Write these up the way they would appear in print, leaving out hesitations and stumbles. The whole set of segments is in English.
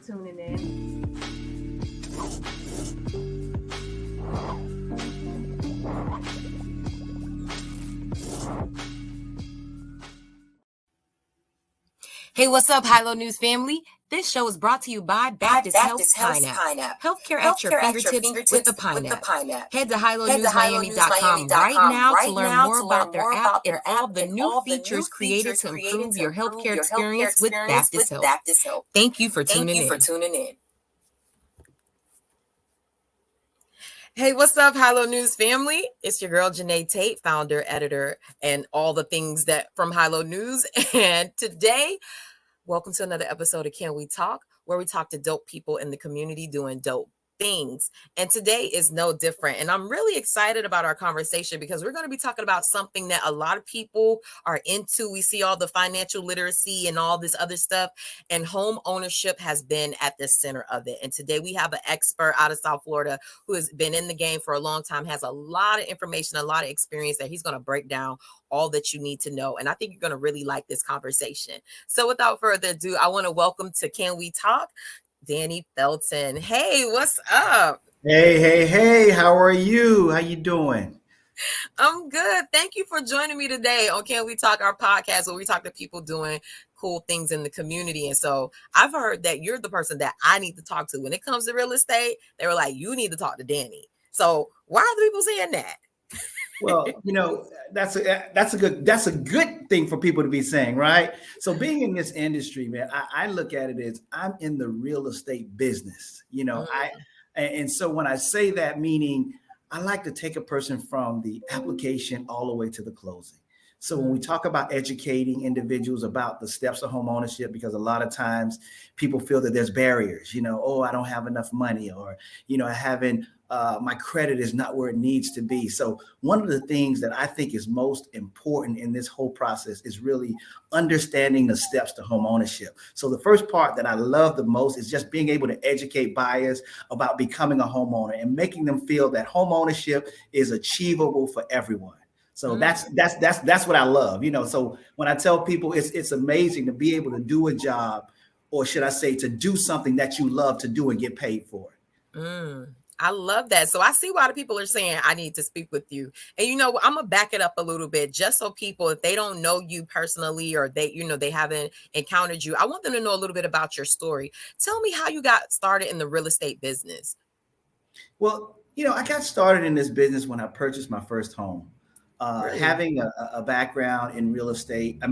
tuning in. Hey, what's up, Hilo News family? This show is brought to you by Baptist Health Pineapple. Healthcare at your fingertips with the Pineapple. Head to HiloNewsMiami.com right now to learn more about their app and all the new features created to improve your healthcare experience with Baptist Health. Thank you for tuning in. Hey, what's up, Hilo News family? It's your girl, Janey Tate, founder, editor, and all the things that from Hilo News. And today, welcome to another episode of Can We Talk, where we talk to dope people in the community doing dope things. And today is no different. And I'm really excited about our conversation because we're going to be talking about something that a lot of people are into. We see all the financial literacy and all this other stuff, and home ownership has been at the center of it. And today we have an expert out of South Florida who has been in the game for a long time, has a lot of information, a lot of experience that he's going to break down all that you need to know. And I think you're going to really like this conversation. So without further ado, I want to welcome to Can We Talk, Danny Felton. Hey, what's up? Hey, how are you? How you doing? I'm good. Thank you for joining me today on Can We Talk, our podcast where we talk to people doing cool things in the community. And so I've heard that you're the person that I need to talk to when it comes to real estate. They were like, you need to talk to Danny. So why are the people saying that? Well, that's a good thing for people to be saying, right? So being in this industry, man, I look at it as I'm in the real estate business, and so when I say that, meaning I like to take a person from the application all the way to the closing. So when we talk about educating individuals about the steps of home ownership, because a lot of times people feel that there's barriers, I don't have enough money, or, I haven't, my credit is not where it needs to be. So one of the things that I think is most important in this whole process is really understanding the steps to home ownership. So the first part that I love the most is just being able to educate buyers about becoming a homeowner and making them feel that home ownership is achievable for everyone. So that's what I love, So when I tell people it's amazing to be able to do a job, or should I say to do something that you love to do and get paid for it. I love that. So I see why the people are saying I need to speak with you. And I'm gonna back it up a little bit just so people, if they don't know you personally or they haven't encountered you, I want them to know a little bit about your story. Tell me how you got started in the real estate business. Well, I got started in this business when I purchased my first home. Really? Having a background in real estate,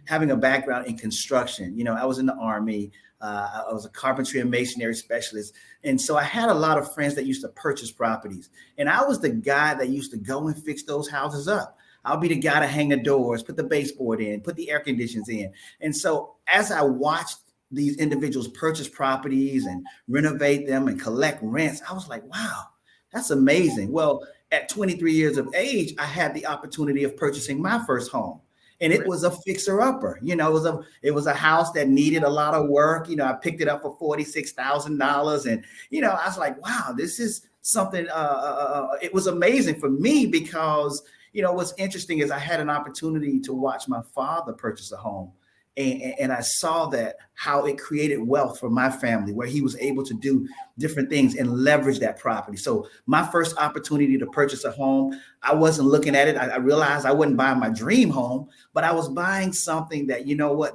having a background in construction. I was in the Army. I was a carpentry and masonry specialist. And so I had a lot of friends that used to purchase properties. And I was the guy that used to go and fix those houses up. I'll be the guy to hang the doors, put the baseboard in, put the air conditions in. And so as I watched these individuals purchase properties and renovate them and collect rents, I was like, wow, that's amazing. Well, at 23 years of age, I had the opportunity of purchasing my first home. And it was a fixer-upper. It was a house that needed a lot of work. I picked it up for $46,000. And, I was like, wow, this is something. It was amazing for me because, what's interesting is I had an opportunity to watch my father purchase a home. And I saw that how it created wealth for my family, where he was able to do different things and leverage that property. So my first opportunity to purchase a home, I wasn't looking at it. I realized I wasn't buying my dream home, but I was buying something that,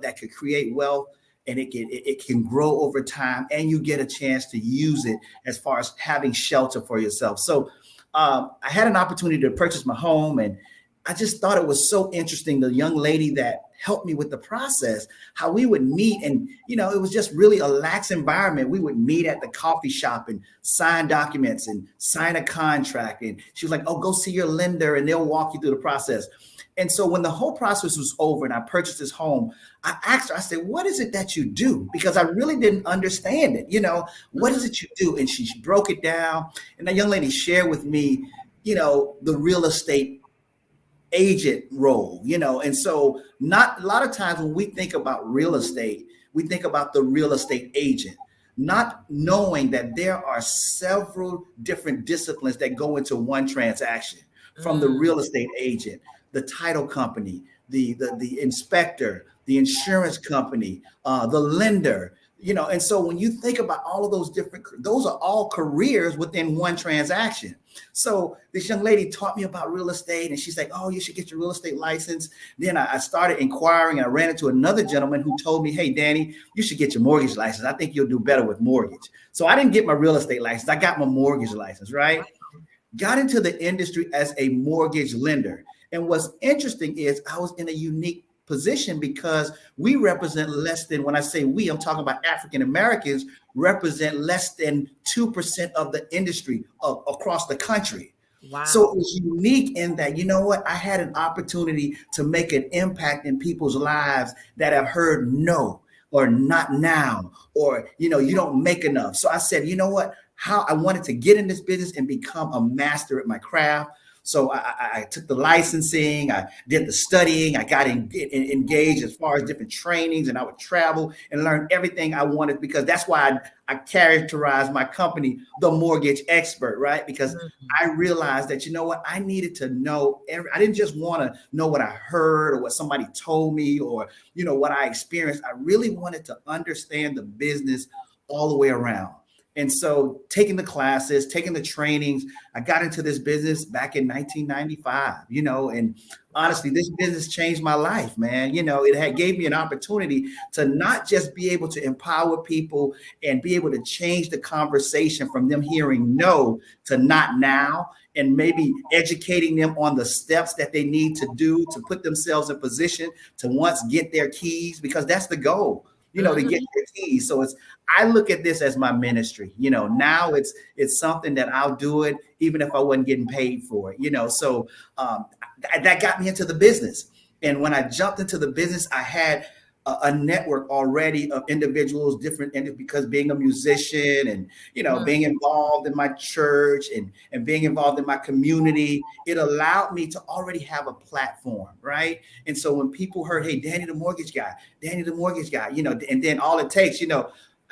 that could create wealth, and it can grow over time, and you get a chance to use it as far as having shelter for yourself. So I had an opportunity to purchase my home, and I just thought it was so interesting. The young lady that helped me with the process, how we would meet, and it was just really a lax environment. We would meet at the coffee shop and sign documents and sign a contract. And she was like, "Oh, go see your lender and they'll walk you through the process." And so when the whole process was over and I purchased this home, I asked her, I said, "What is it that you do?" Because I really didn't understand it. What is it you do? And she broke it down. And that young lady shared with me, the real estate agent role, and so not a lot of times when we think about real estate, we think about the real estate agent, not knowing that there are several different disciplines that go into one transaction, from the real estate agent, the title company, the inspector, the insurance company, the lender, And so when you think about all of those are all careers within one transaction. So this young lady taught me about real estate, and she's like, oh, you should get your real estate license. Then I started inquiring, and I ran into another gentleman who told me, hey, Danny, you should get your mortgage license. I think you'll do better with mortgage. So I didn't get my real estate license. I got my mortgage license, right? Got into the industry as a mortgage lender. And what's interesting is I was in a unique position because we represent less than, when I say we, I'm talking about African Americans, represent less than 2% of the industry across the country. Wow. So it was unique in that, you know what, I had an opportunity to make an impact in people's lives that have heard no, or not now, or, you don't make enough. So I said, you know what, how I wanted to get in this business and become a master at my craft. So I took the licensing, I did the studying, I got engaged as far as different trainings, and I would travel and learn everything I wanted, because that's why I characterize my company, the mortgage expert, right? Because I realized that, you know what, I needed to know I didn't just want to know what I heard or what somebody told me or, what I experienced. I really wanted to understand the business all the way around. And so taking the classes, taking the trainings, I got into this business back in 1995, and honestly, this business changed my life, man. It gave me an opportunity to not just be able to empower people and be able to change the conversation from them hearing no to not now, and maybe educating them on the steps that they need to do to put themselves in position to once get their keys, because that's the goal. To get their keys. So I look at this as my ministry. Now it's something that I'll do it even if I wasn't getting paid for it. So that got me into the business. And when I jumped into the business, I had a network already of individuals, because being a musician and, being involved in my church and being involved in my community, it allowed me to already have a platform, right? And so when people heard, hey, Danny the mortgage guy, and then all it takes,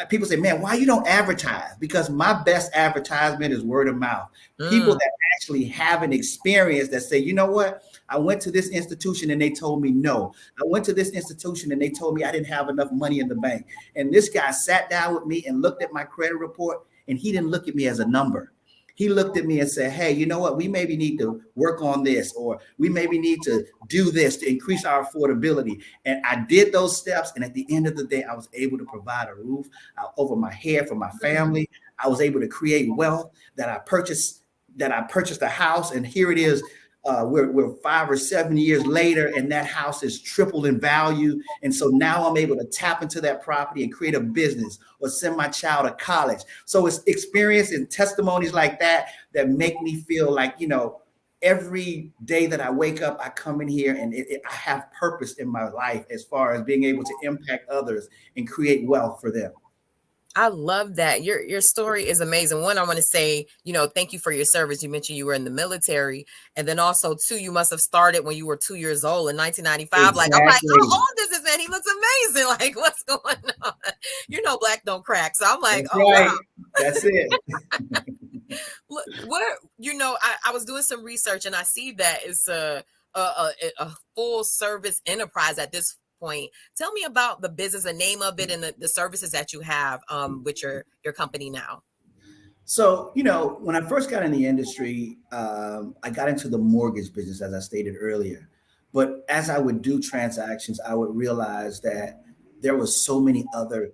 people say, man, why you don't advertise? Because my best advertisement is word of mouth. People that actually have an experience that say, you know what? I went to this institution and they told me no. I went to this institution and they told me I didn't have enough money in the bank. And this guy sat down with me and looked at my credit report, and he didn't look at me as a number. He looked at me and said, hey, you know what? We maybe need to work on this, or we maybe need to do this to increase our affordability. And I did those steps. And at the end of the day, I was able to provide a roof over my head for my family. I was able to create wealth that I purchased a house. And here it is. We're 5 or 7 years later, and that house is tripled in value. And so now I'm able to tap into that property and create a business or send my child to college. So it's experience and testimonies like that make me feel like, every day that I wake up, I come in here and I have purpose in my life as far as being able to impact others and create wealth for them. I love that. Your story is amazing. One, I want to say, thank you for your service. You mentioned you were in the military. And then also, two, you must have started when you were 2 years old in 1995. Exactly. Like, I'm like, how old is this man? He looks amazing. Like, what's going on? Black don't crack. So I'm like, that's right. Wow. That's it. Look, I was doing some research, and I see that it's a full service enterprise at this point. Tell me about the business, the name of it, and the services that you have with your company now. So, when I first got in the industry, I got into the mortgage business, as I stated earlier. But as I would do transactions, I would realize that there was so many other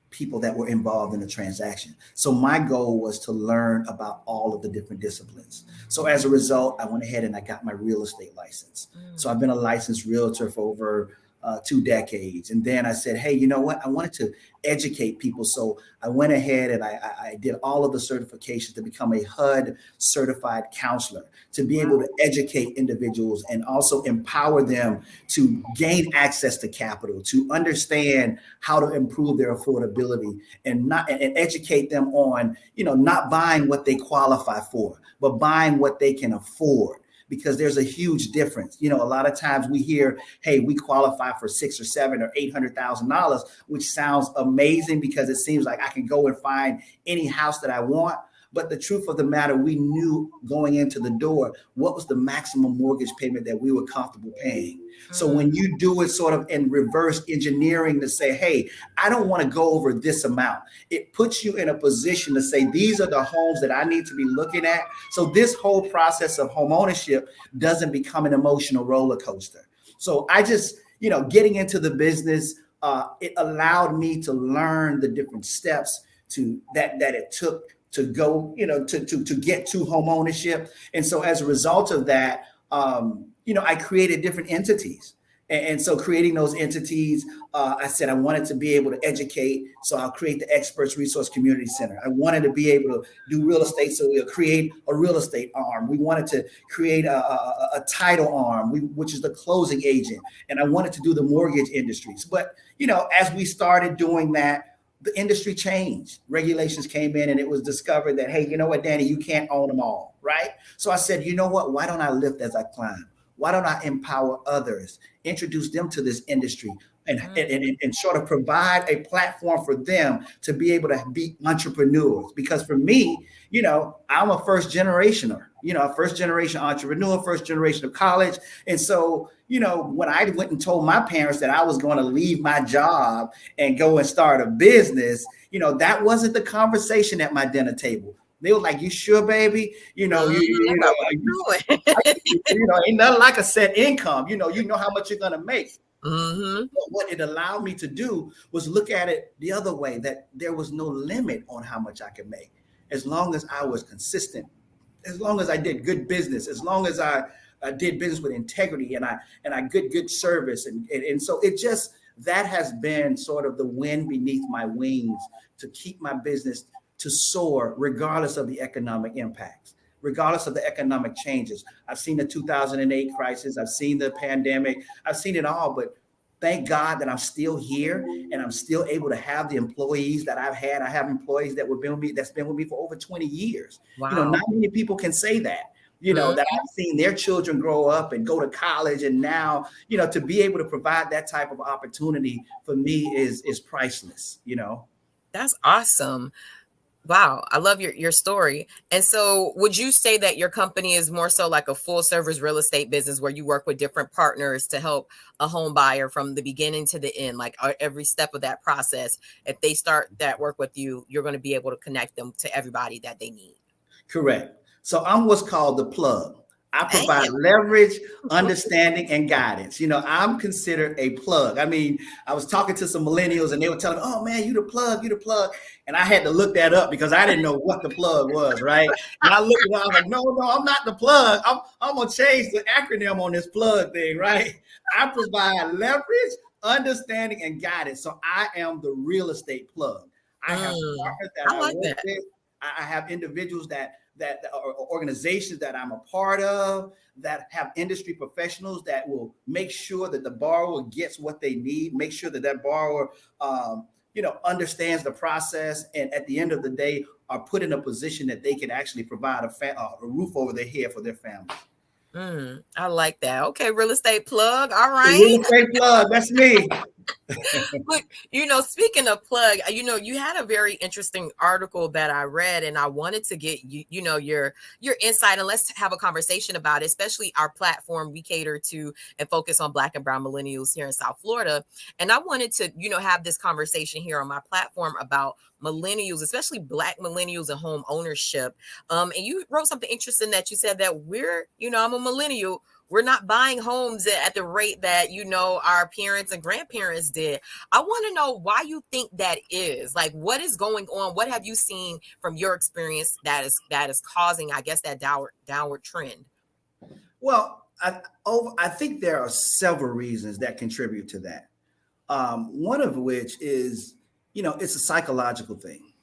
people that were involved in the transaction. So my goal was to learn about all of the different disciplines. So as a result, I went ahead and I got my real estate license. So I've been a licensed realtor for over 2 decades. And then I said, hey, you know what? I wanted to educate people. So I went ahead and I did all of the certifications to become a HUD certified counselor, to be able to educate individuals and also empower them to gain access to capital, to understand how to improve their affordability, and educate them on, not buying what they qualify for, but buying what they can afford. Because there's a huge difference. A lot of times we hear, hey, we qualify for $600,000 or $700,000 or $800,000, which sounds amazing because it seems like I can go and find any house that I want. But the truth of the matter, we knew going into the door what was the maximum mortgage payment that we were comfortable paying. So when you do it sort of in reverse engineering to say, hey, I don't want to go over this amount, it puts you in a position to say, these are the homes that I need to be looking at. So this whole process of home ownership doesn't become an emotional roller coaster. So I just, getting into the business, it allowed me to learn the different steps that it took to go, to get to home ownership. And so as a result of that, I created different entities. And so creating those entities, I said I wanted to be able to educate. So I'll create the Experts Resource Community Center. I wanted to be able to do real estate. So we'll create a real estate arm. We wanted to create a title arm, which is the closing agent. And I wanted to do the mortgage industries. But, as we started doing that, the industry changed. Regulations came in and it was discovered that, hey, you know what, Danny, you can't own them all, right? So I said, you know what, why don't I lift as I climb? Why don't I empower others, introduce them to this industry and sort of provide a platform for them to be able to be entrepreneurs? Because for me, I'm a first generationer, a first generation entrepreneur, first generation of college. And so, when I went and told my parents that I was going to leave my job and go and start a business, that wasn't the conversation at my dinner table. They were like, you sure, baby? Ain't nothing like a set income. You know how much you're going to make. Mm-hmm. What it allowed me to do was look at it the other way, that there was no limit on how much I could make. As long as I was consistent, as long as I did good business, as long as I did business with integrity and I good service. And so that has been sort of the wind beneath my wings to keep my business to soar regardless of the economic impacts, regardless of the economic changes. I've seen the 2008 crisis. I've seen the pandemic. I've seen it all, but thank God that I'm still here and I'm still able to have the employees that I've had. I have employees that's been with me for over 20 years. Wow. Not many people can say that, that I've seen their children grow up and go to college. And now, to be able to provide that type of opportunity for me is priceless, That's awesome. Wow, I love your story. And so would you say that your company is more so like a full service real estate business where you work with different partners to help a home buyer from the beginning to the end, like every step of that process? If they start that work with you, you're going to be able to connect them to everybody that they need. Correct. So I'm what's called the plug. I provide leverage, understanding, and guidance. I'm considered a plug. I mean, I was talking to some millennials and they were telling me, oh man, you the plug. And I had to look that up because I didn't know what the plug was, right? And I looked it up, I was like, no, I'm not the plug. I'm going to change the acronym on this plug thing, right? I provide leverage, understanding, and guidance. So I am the real estate plug. I have partners that I work with. I have individuals that are organizations that I'm a part of, that have industry professionals that will make sure that the borrower gets what they need, make sure that borrower, understands the process, and at the end of the day are put in a position that they can actually provide a roof over their head for their family. I like that. Okay, real estate plug. All right. Real estate plug. That's me. Look, speaking of plug, you had a very interesting article that I read, and I wanted to get your insight, and let's have a conversation about it, especially our platform. We cater to and focus on Black and Brown millennials here in South Florida. And I wanted to, have this conversation here on my platform about millennials, especially Black millennials and home ownership. And you wrote something interesting that you said that I'm a millennial. We're not buying homes at the rate that, our parents and grandparents did. I want to know why you think that is. Like, what is going on? What have you seen from your experience that is causing, I guess, that downward trend? Well, I think there are several reasons that contribute to that. One of which is, it's a psychological thing.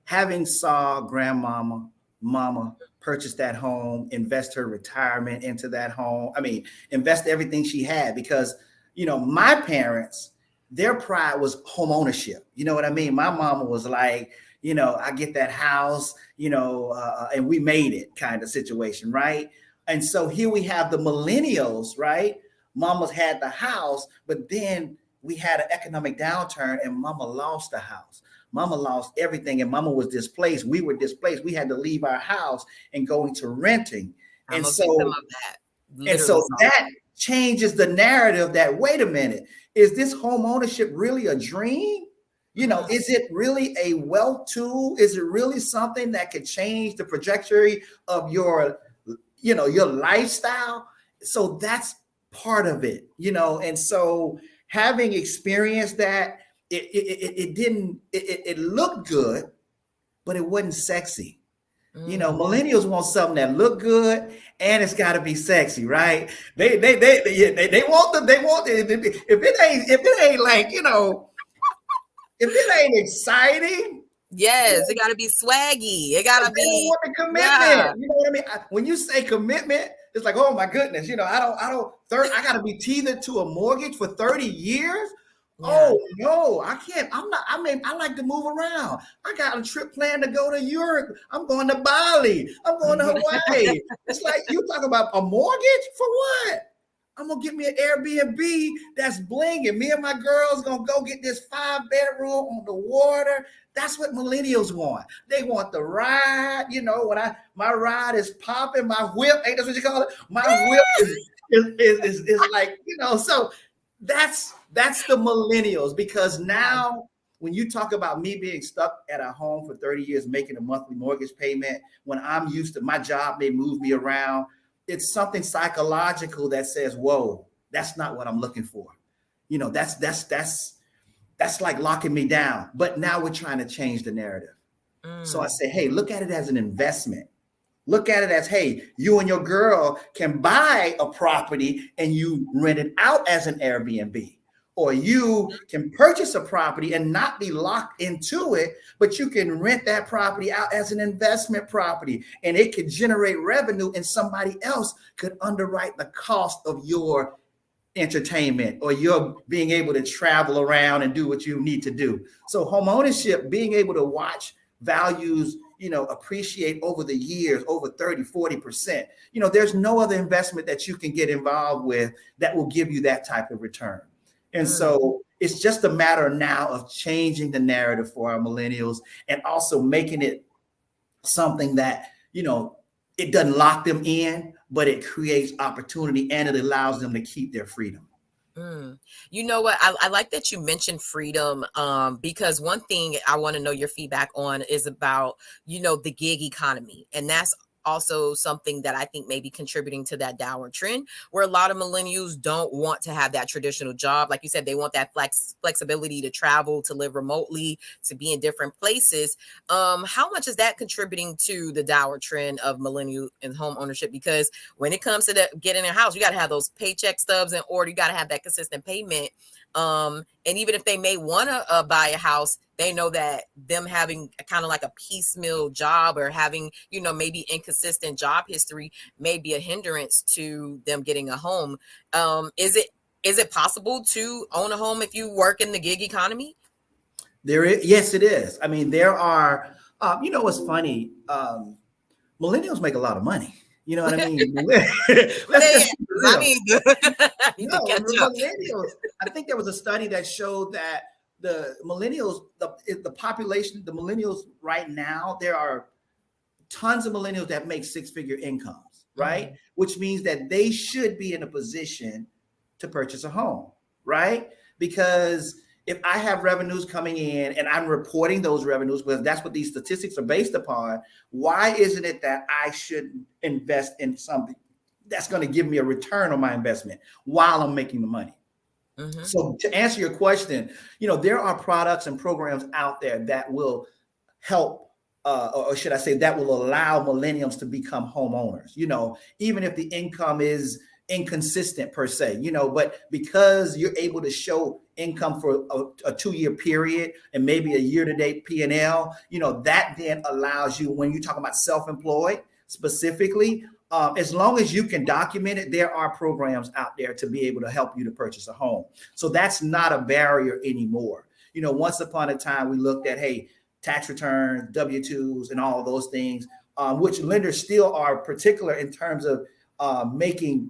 Having saw grandmama, mama purchase that home, invest her retirement into that home. I mean, invest everything she had because, my parents, their pride was home ownership. You know what I mean? My mama was like, I get that house, and we made it kind of situation, right? And so here we have the millennials, right? Mama's had the house, but then we had an economic downturn and mama lost the house. Mama lost everything, and Mama was displaced. We were displaced. We had to leave our house and go into renting. I'm a victim of that. And Literally so that changes the narrative that, wait a minute, is this home ownership really a dream? You know, is it really a wealth tool? Is it really something that could change the trajectory of your, you know, your lifestyle? So that's part of it, you know. And so having experienced that, it looked good, but it wasn't sexy. You know, millennials want something that look good and it's got to be sexy, right? They want if it ain't like, you know, if it ain't exciting, yes, it got to be swaggy. It got to be. They want the commitment. You know what I mean? When you say commitment, it's like, oh my goodness, you know, I got to be tethered to a mortgage for 30 years. Yeah. Oh no, I can't. I like to move around. I got a trip planned to go to Europe. I'm going to Bali. I'm going to Hawaii. It's like, you talk about a mortgage for what? I'm gonna get me an Airbnb that's blinging. Me and my girls gonna go get this 5-bedroom on the water. That's what millennials want. They want the ride. You know, when my ride is popping, my whip, ain't that what you call it? My whip is like, you know, so that's the millennials. Because now when you talk about me being stuck at a home for 30 years, making a monthly mortgage payment, when I'm used to my job, may move me around. It's something psychological that says, whoa, that's not what I'm looking for. You know, that's like locking me down. But now we're trying to change the narrative. So I say, hey, look at it as an investment. Look at it as, hey, you and your girl can buy a property and you rent it out as an Airbnb. Or you can purchase a property and not be locked into it, but you can rent that property out as an investment property, and it could generate revenue, and somebody else could underwrite the cost of your entertainment or your being able to travel around and do what you need to do. So home ownership, being able to watch values, you know, appreciate over the years, over 30, 40%. You know, there's no other investment that you can get involved with that will give you that type of return. And so it's just a matter now of changing the narrative for our millennials and also making it something that, you know, it doesn't lock them in, but it creates opportunity and it allows them to keep their freedom. You know what? I like that you mentioned freedom, because one thing I want to know your feedback on is about, you know, the gig economy. And that's also something that I think may be contributing to that downward trend, where a lot of millennials don't want to have that traditional job. Like you said, they want that flexibility to travel, to live remotely, to be in different places. How much is that contributing to the downward trend of millennial and home ownership? Because when it comes to getting a house, you got to have those paycheck stubs in order. You got to have that consistent payment. And even if they may want to buy a house, they know that them having kind of like a piecemeal job or having, you know, maybe inconsistent job history may be a hindrance to them getting a home. Is it possible to own a home if you work in the gig economy? There is, yes, it is. I mean, there are, you know, what's funny, millennials make a lot of money. You know what I mean? Millennials. I think there was a study that showed that the millennials, the population, the millennials right now, there are tons of millennials that make 6-figure incomes, right? Which means that they should be in a position to purchase a home, right? Because if I have revenues coming in and I'm reporting those revenues, because that's what these statistics are based upon, why isn't it that I should invest in something that's going to give me a return on my investment while I'm making the money? So to answer your question, you know, there are products and programs out there that will help, or should I say, that will allow millennials to become homeowners, you know, even if the income is inconsistent per se, you know, but because you're able to show income for a 2-year period and maybe a year-to-date P&L, you know, that then allows you, when you talk about self-employed specifically, as long as you can document it, there are programs out there to be able to help you to purchase a home. So that's not a barrier anymore. You know, once upon a time, we looked at, hey, tax returns, W-2s, and all of those things, which lenders still are particular in terms of making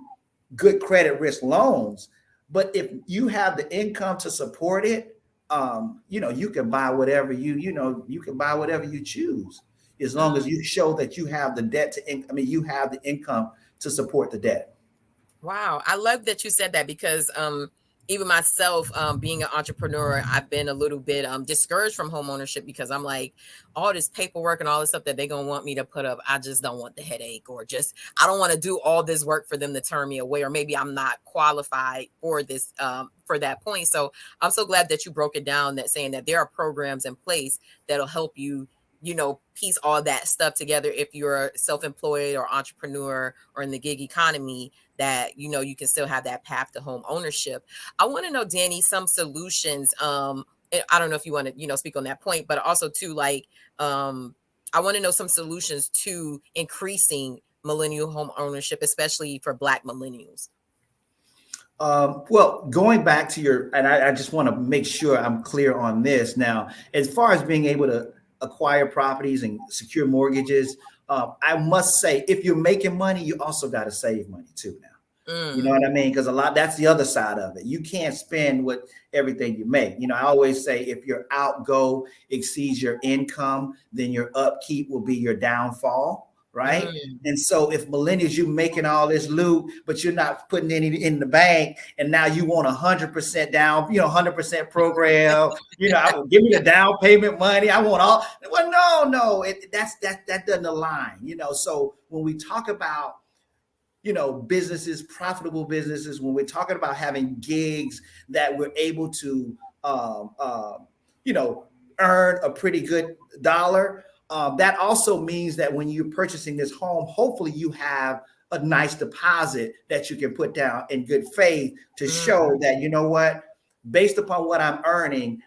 good credit risk loans. But if you have the income to support it, you can buy whatever you can buy whatever you choose, as long as you show that you have the debt you have the income to support the debt. Wow, I love that you said that because even myself being an entrepreneur, I've been a little bit discouraged from home ownership because I'm like, all this paperwork and all this stuff that they're gonna want me to put up, I just don't want the headache, or just I don't want to do all this work for them to turn me away, or maybe I'm not qualified for this for that point. So I'm so glad that you broke it down, that saying that there are programs in place that'll help you, piece all that stuff together if you're self-employed or entrepreneur or in the gig economy, that you can still have that path to home ownership. I want to know, Danny, some solutions. I don't know if you want to speak on that point, but also too, like, I want to know some solutions to increasing millennial home ownership, especially for Black millennials. Well, going back to and I just want to make sure I'm clear on this now, as far as being able to acquire properties and secure mortgages, I must say, if you're making money, you also got to save money too now. You know what I mean? Because that's the other side of it. You can't spend with everything you make. I always say, if your outgo exceeds your income, then your upkeep will be your downfall, right? And so if millennials, you making all this loot, but you're not putting any in the bank, and now you want 100% down, 100% program, give me the down payment money. I want all. Well, no, that doesn't align. So when we talk about businesses, profitable businesses, when we're talking about having gigs that we're able to, earn a pretty good dollar, that also means that when you're purchasing this home, hopefully you have a nice deposit that you can put down in good faith to show that, based upon what I'm earning,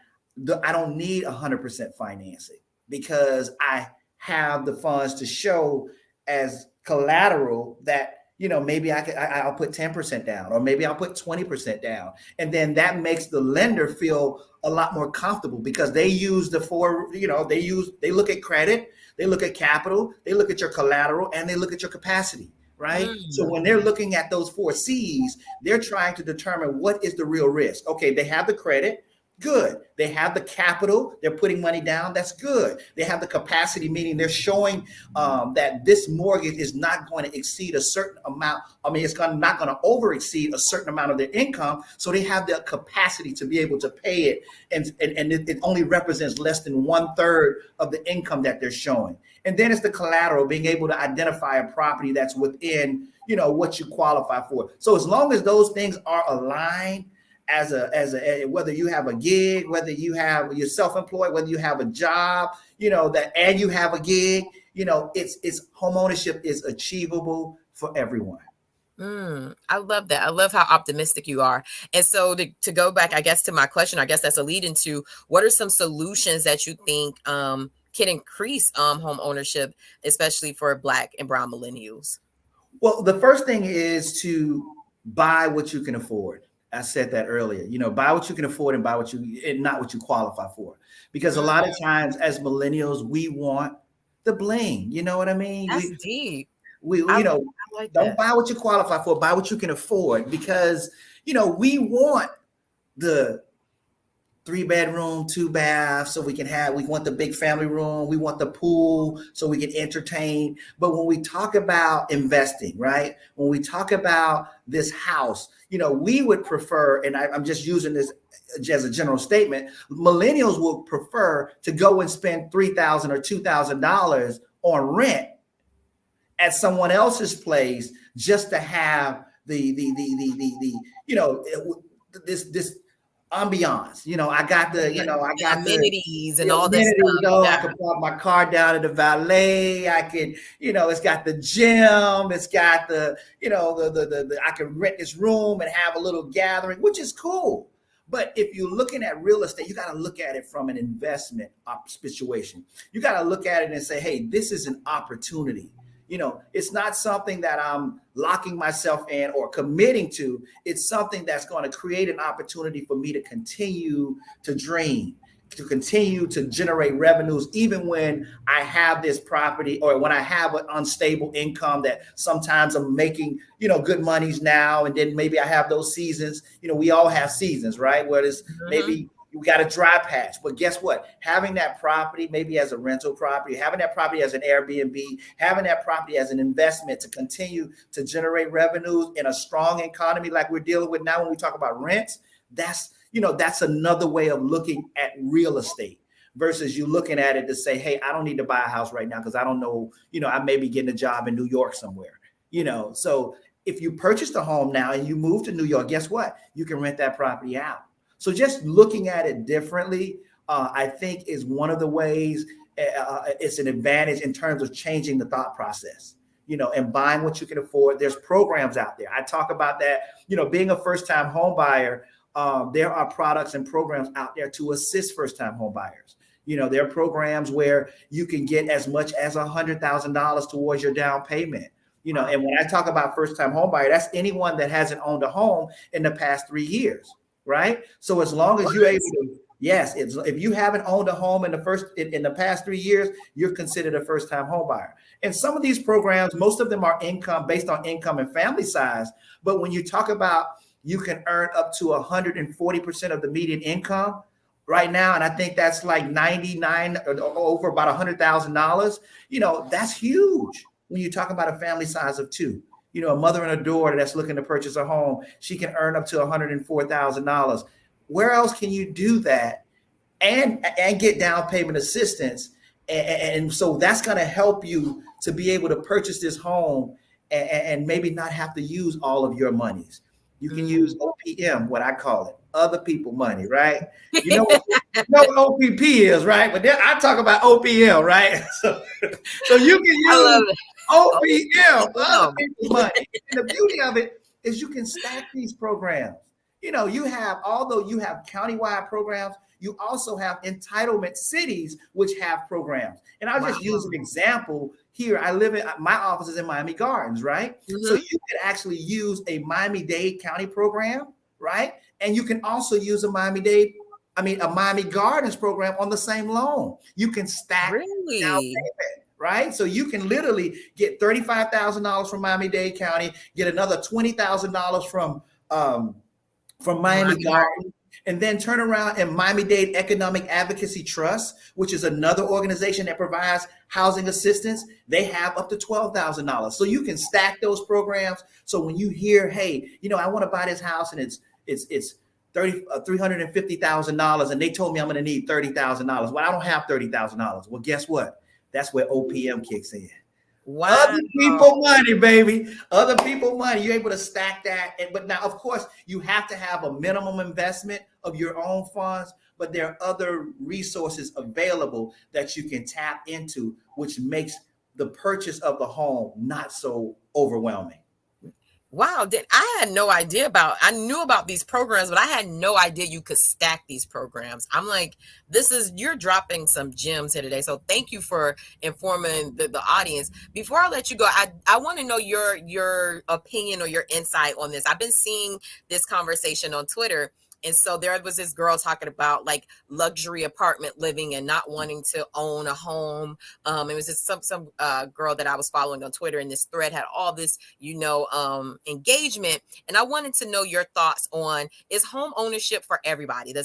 I don't need 100% financing, because I have the funds to show as collateral that maybe I'll put 10% down, or maybe I'll put 20% down. And then that makes the lender feel a lot more comfortable, because they use they look at credit, they look at capital, they look at your collateral, and they look at your capacity, right? So when they're looking at those 4 C's, they're trying to determine what is the real risk. Okay, they have the credit. Good. They have the capital. They're putting money down. That's good. They have the capacity, meaning they're showing that this mortgage is not going to exceed a certain amount. It's not going to over exceed a certain amount of their income. So they have the capacity to be able to pay it. And it only represents less than 1/3 of the income that they're showing. And then it's the collateral, being able to identify a property that's within, what you qualify for. So as long as those things are aligned, as a whether you have a gig, whether you're self-employed, whether you have a job, and you have a gig, it's home ownership is achievable for everyone. I love that. I love how optimistic you are. And so to go back, I guess, to my question, I guess that's a lead into, what are some solutions that you think can increase home ownership, especially for Black and brown millennials? Well, the first thing is to buy what you can afford. I said that earlier. Buy what you can afford, and not what you qualify for. Because a lot of times as millennials, we want the bling. You know what I mean? That's deep. I like don't that. buy what you qualify for. Buy what you can afford, because we want the 3-bedroom, 2-bath, so we want the big family room. We want the pool so we can entertain. But when we talk about investing, right? When we talk about this house, we would prefer, and I'm just using this as a general statement, millennials will prefer to go and spend $3,000 or $2,000 on rent at someone else's place, just to have this ambiance. I got the amenities and all this stuff. I can park my car down at the valet. I can, it's got the gym. It's got the I can rent this room and have a little gathering, which is cool. But if you're looking at real estate, you got to look at it from an investment situation. You got to look at it and say, hey, this is an opportunity. It's not something that I'm locking myself in or committing to. It's something that's going to create an opportunity for me to continue to dream, to continue to generate revenues, even when I have this property, or when I have an unstable income that sometimes I'm making, good monies now. And then maybe I have those seasons, we all have seasons, right? Where it's maybe, You got a dry patch. But guess what? Having that property, maybe as a rental property, having that property as an Airbnb, having that property as an investment to continue to generate revenues in a strong economy like we're dealing with now when we talk about rents, that's another way of looking at real estate versus you looking at it to say, hey, I don't need to buy a house right now because I don't know, I may be getting a job in New York somewhere, So if you purchased a home now and you move to New York, guess what? You can rent that property out. So just looking at it differently, I think is one of the ways it's an advantage in terms of changing the thought process, and buying what you can afford. There's programs out there. I talk about that, being a first-time home buyer. There are products and programs out there to assist first-time home buyers. There are programs where you can get as much as $100,000 towards your down payment. And when I talk about first-time home buyer, that's anyone that hasn't owned a home in the past 3 years. Right. So as long as you're able to, yes, if you haven't owned a home in the past 3 years, you're considered a first time home buyer. And some of these programs, most of them are based on income and family size. But when you talk about you can earn up to 140% of the median income right now, and I think that's like 99 or over about $100,000, that's huge when you talk about a family size of two. A mother and a daughter that's looking to purchase a home, she can earn up to $104,000. Where else can you do that and get down payment assistance? And so that's going to help you to be able to purchase this home and maybe not have to use all of your monies. You can use OPM, what I call it, other people money, right? You know what OPP is, right? But then I talk about OPM, right? So you can use OPM, other people's money. And the beauty of it is you can stack these programs. Although you have countywide programs, you also have entitlement cities which have programs. And I'll just use an example here. My office is in Miami Gardens, right? Mm-hmm. So you could actually use a Miami-Dade County program, right? And you can also use a Miami Gardens program on the same loan. You can stack down payment. Right. So you can literally get $35,000 from Miami-Dade County, get another $20,000 from Miami Gardens, and then turn around and Miami-Dade Economic Advocacy Trust, which is another organization that provides housing assistance. They have up to $12,000. So you can stack those programs. So when you hear, hey, I want to buy this house and it's $350,000 and they told me I'm going to need $30,000. Well, I don't have $30,000. Well, guess what? That's where OPM kicks in. Wow. Other people money, baby. Other people money. You're able to stack that. But now, of course, you have to have a minimum investment of your own funds. But there are other resources available that you can tap into, which makes the purchase of the home not so overwhelming. Wow, I had no idea I knew about these programs, but I had no idea you could stack these programs. I'm like, you're dropping some gems here today. So thank you for informing the audience. Before I let you go, I want to know your opinion or your insight on this. I've been seeing this conversation on Twitter. And so there was this girl talking about like luxury apartment living and not wanting to own a home. It was just some girl that I was following on Twitter, and this thread had all this, engagement. And I wanted to know your thoughts on, is home ownership for everybody? Do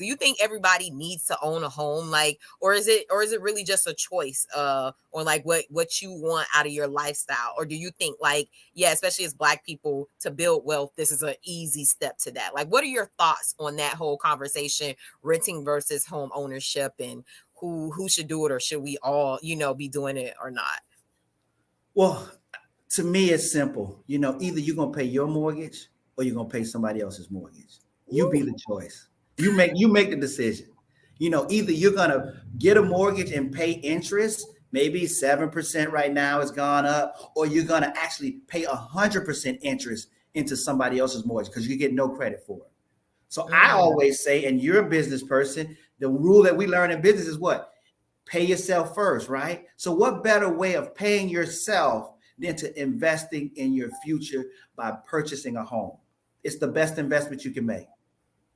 you think everybody needs to own a home? Or is it really just a choice or like what you want out of your lifestyle? Or do you think especially as Black people, to build wealth, this is an easy step to that? What are your thoughts on that whole conversation, renting versus home ownership, and who should do it, or should we all, be doing it or not? Well, to me, it's simple. Either you're going to pay your mortgage or you're going to pay somebody else's mortgage. You be the choice. You make the decision. Either you're going to get a mortgage and pay interest, maybe 7% right now has gone up, or you're going to actually pay 100% interest into somebody else's mortgage because you get no credit for it. So I always say, and you're a business person, the rule that we learn in business is what? Pay yourself first, right? So what better way of paying yourself than to investing in your future by purchasing a home? It's the best investment you can make.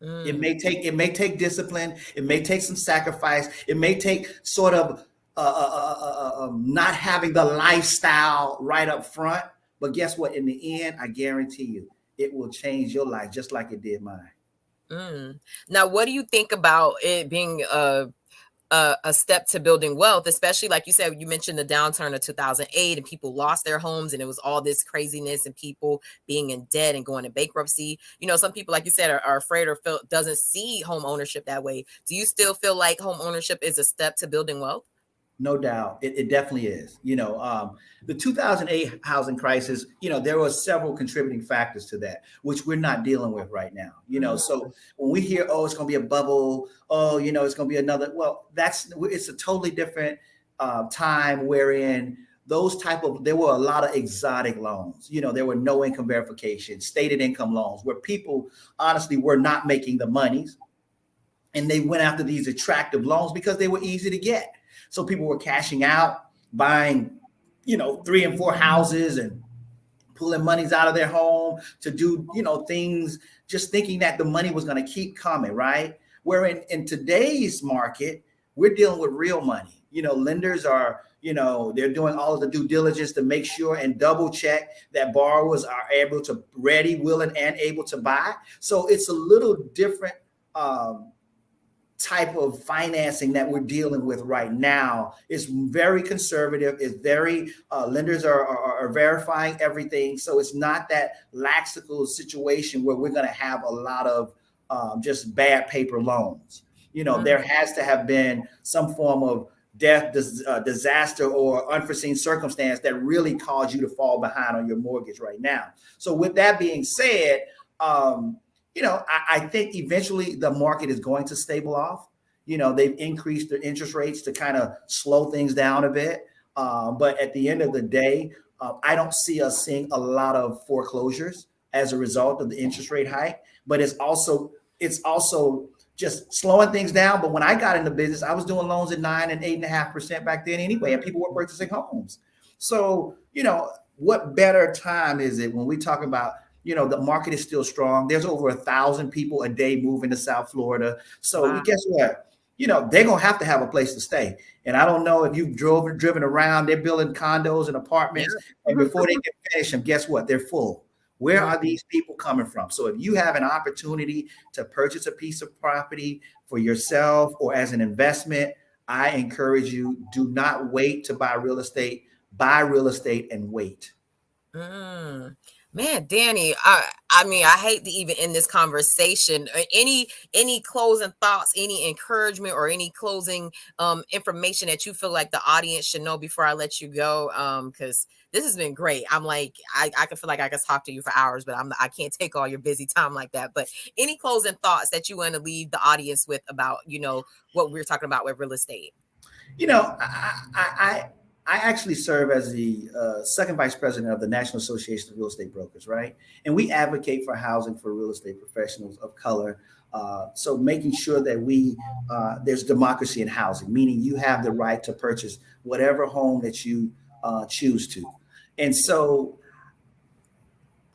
It may take discipline. It may take some sacrifice. It may take sort of not having the lifestyle right up front. But guess what? In the end, I guarantee you, it will change your life just like it did mine. Mm. Now, what do you think about it being a step to building wealth, especially like you said, you mentioned the downturn of 2008 and people lost their homes and it was all this craziness and people being in debt and going to bankruptcy. You know, some people, like you said, are afraid or feel doesn't see home ownership that way. Do you still feel like home ownership is a step to building wealth? No doubt, it definitely is. The 2008 housing crisis. There were several contributing factors to that, which we're not dealing with right now. So when we hear, oh, it's going to be a bubble, oh, it's going to be another. Well, it's a totally different time wherein there were a lot of exotic loans. There were no income verification, stated income loans, where people honestly were not making the monies, and they went after these attractive loans because they were easy to get. So people were cashing out, buying, 3 and 4 houses and pulling monies out of their home to do, things, just thinking that the money was going to keep coming, right? Where in today's market, we're dealing with real money. Lenders are, they're doing all of the due diligence to make sure and double check that borrowers are able to ready, willing, and able to buy. So it's a little different type of financing that we're dealing with right now. Is very conservative. It's very lenders are verifying everything, so it's not that laxical situation where we're going to have a lot of just bad paper loans. There has to have been some form of death, disaster, or unforeseen circumstance that really caused you to fall behind on your mortgage right now. So with that being said, I think eventually the market is going to stable off. They've increased their interest rates to kind of slow things down a bit. But at the end of the day, I don't see us seeing a lot of foreclosures as a result of the interest rate hike. But it's also just slowing things down. But when I got into business, I was doing loans at 9 and 8.5% back then anyway, and people were purchasing homes. So, what better time is it when we talk about, the market is still strong. There's over 1,000 people a day moving to South Florida. So wow. Guess what? They're going to have a place to stay. And I don't know if you've driven around, they're building condos and apartments. Yeah. And before they can finish them, guess what? They're full. Where are these people coming from? So if you have an opportunity to purchase a piece of property for yourself or as an investment, I encourage you, do not wait to buy real estate. Buy real estate and wait. Man, Danny, I mean, I hate to even end this conversation. Any closing thoughts, any encouragement, or any closing information that you feel like the audience should know before I let you go? Because this has been great. I'm like, I can feel like I could talk to you for hours, but I can't take all your busy time like that. But any closing thoughts that you want to leave the audience with about, what we're talking about with real estate? I actually serve as the second vice president of the National Association of Real Estate Brokers, right? And we advocate for housing for real estate professionals of color. So making sure that there's democracy in housing, meaning you have the right to purchase whatever home that you choose to. And so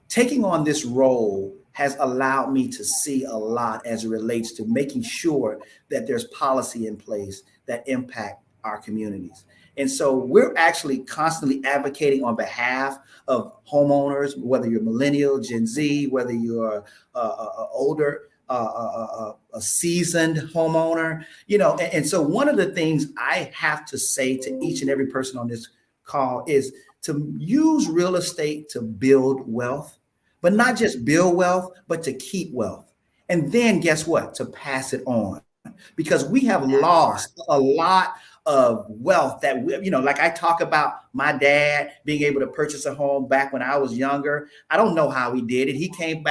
taking on this role has allowed me to see a lot as it relates to making sure that there's policy in place that impact our communities. And so we're actually constantly advocating on behalf of homeowners, whether you're millennial, Gen Z, whether you're older, a seasoned homeowner, and so one of the things I have to say to each and every person on this call is to use real estate to build wealth, but not just build wealth, but to keep wealth. And then guess what? To pass it on, because we have lost a lot of wealth that like I talk about my dad being able to purchase a home back when I was younger. I don't know how he did it. He came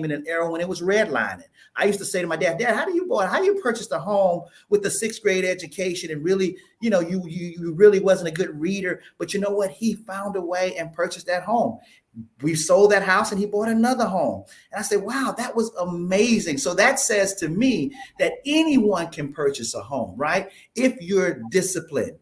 in an era when it was redlining. I used to say to my dad, how do you purchase a home with the 6th grade education and really, you really wasn't a good reader, but you know what? He found a way and purchased that home. We sold that house and he bought another home. And I said, wow, that was amazing. So that says to me that anyone can purchase a home, right? If you're disciplined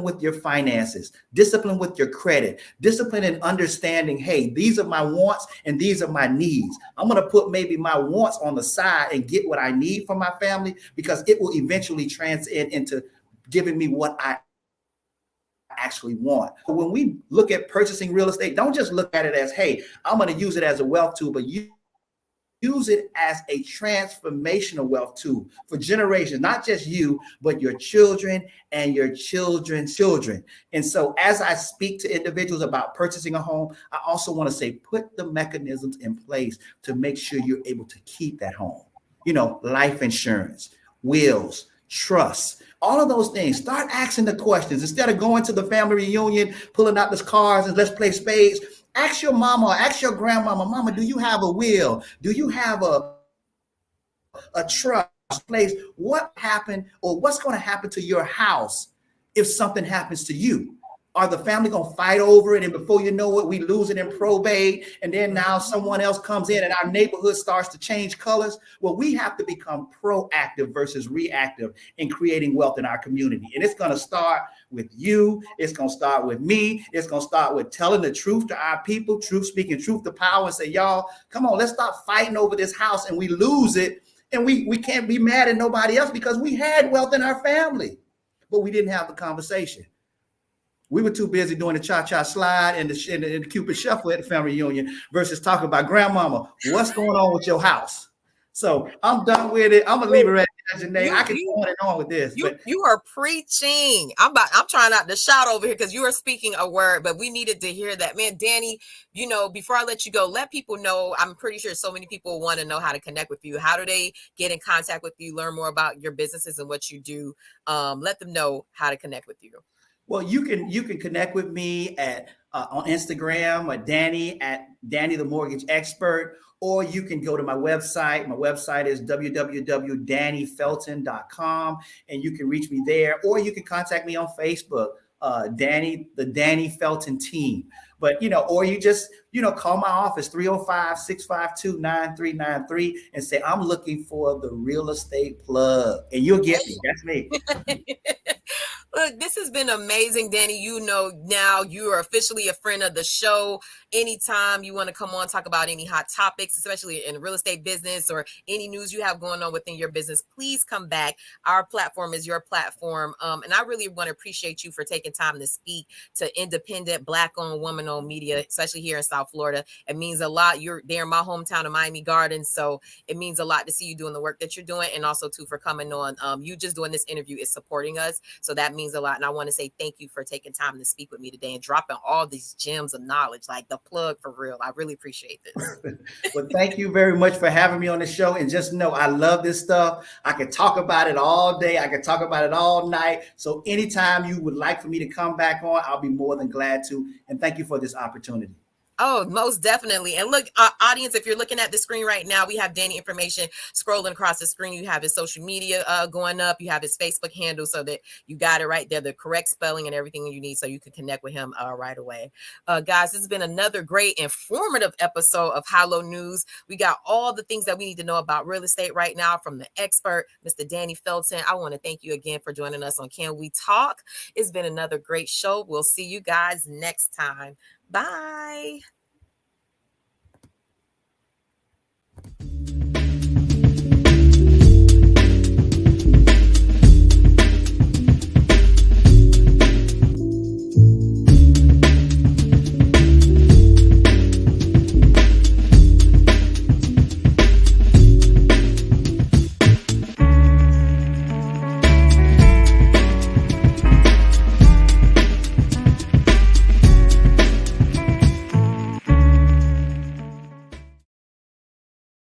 with your finances, disciplined with your credit, disciplined in understanding, hey, these are my wants and these are my needs. I'm going to put maybe my wants on the side and get what I need from my family, because it will eventually transcend into giving me what I actually want. When we look at purchasing real estate, don't just look at it as, hey, I'm going to use it as a wealth tool, but use use it as a transformational wealth tool for generations, not just you, but your children and your children's children. And so, as I speak to individuals about purchasing a home, I also want to say put the mechanisms in place to make sure you're able to keep that home. Life insurance, wills, trust, all of those things. Start asking the questions instead of going to the family reunion, pulling out the cards and let's play spades. Ask your mama, ask your grandmama, mama, do you have a will? Do you have a trust place? What happened or what's going to happen to your house if something happens to you? Are the family going to fight over it? And before you know it, we lose it in probate. And then now someone else comes in and our neighborhood starts to change colors. Well, we have to become proactive versus reactive in creating wealth in our community. And it's going to start with you. It's going to start with me. It's going to start with telling the truth to our people, speaking truth to power, and say, y'all, come on, let's stop fighting over this house. And we lose it. And we can't be mad at nobody else because we had wealth in our family, but we didn't have the conversation. We were too busy doing the cha-cha slide and the Cupid shuffle at the family reunion versus talking about grandmama, what's going on with your house? So I'm done with it. I'm gonna leave it right there, Janey. I can go on and on with this. You are preaching. I'm trying not to shout over here because you are speaking a word, but we needed to hear that. Man, Danny, before I let you go, let people know. I'm pretty sure so many people want to know how to connect with you. How do they get in contact with you, learn more about your businesses and what you do? Let them know how to connect with you. Well, you can connect with me at on Instagram at Danny the Mortgage Expert, or you can go to my website. My website is www.dannyfelton.com, and you can reach me there, or you can contact me on Facebook, the Danny Felton Team. But, or you just, call my office, 305-652-9393, and say, I'm looking for the real estate plug, and you'll get me. That's me. Look, this has been amazing, Danny. Now you are officially a friend of the show. Anytime you want to come on, talk about any hot topics, especially in real estate business or any news you have going on within your business, please come back. Our platform is your platform. And I really want to appreciate you for taking time to speak to independent, Black-owned, woman-owned media, especially here in South Florida. It means a lot. You're there in my hometown of Miami Gardens, so it means a lot to see you doing the work that you're doing, and also, too, for coming on. You just doing this interview is supporting us, so that means a lot. And I want to say thank you for taking time to speak with me today and dropping all these gems of knowledge, like the plug for real. I really appreciate this. Well, thank you very much for having me on the show. And just know I love this stuff. I could talk about it all day. I could talk about it all night. So anytime you would like for me to come back on, I'll be more than glad to. And thank you for this opportunity. Oh, most definitely. And look, audience, if you're looking at the screen right now, we have Danny information scrolling across the screen. You have his social media going up. You have his Facebook handle so that you got it right there, the correct spelling and everything you need so you can connect with him right away. Guys, this has been another great, informative episode of High-Low News. We got all the things that we need to know about real estate right now from the expert, Mr. Danny Felton. I want to thank you again for joining us on Can We Talk? It's been another great show. We'll see you guys next time. Bye.